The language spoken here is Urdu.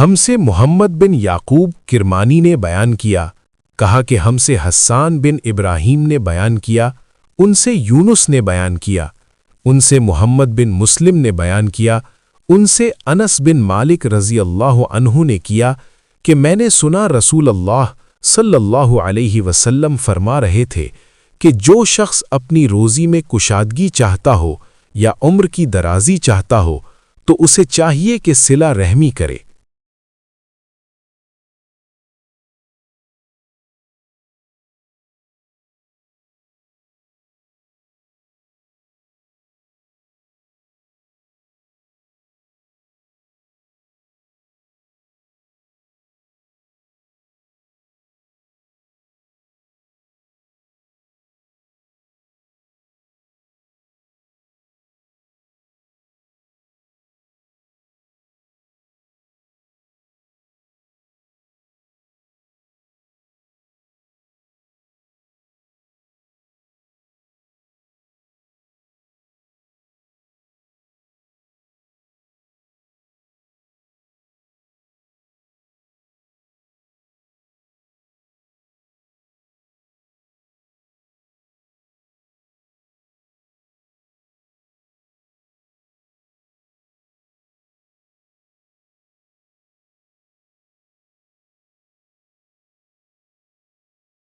ہم سے محمد بن یعقوب کرمانی نے بیان کیا، کہا کہ ہم سے حسان بن ابراہیم نے بیان کیا، ان سے یونس نے بیان کیا، ان سے محمد بن مسلم نے بیان کیا، ان سے انس بن مالک رضی اللہ عنہ نے کیا کہ میں نے سنا رسول اللہ صلی اللہ علیہ وسلم فرما رہے تھے کہ جو شخص اپنی روزی میں کشادگی چاہتا ہو یا عمر کی درازی چاہتا ہو تو اسے چاہیے کہ صلہ رحمی کرے۔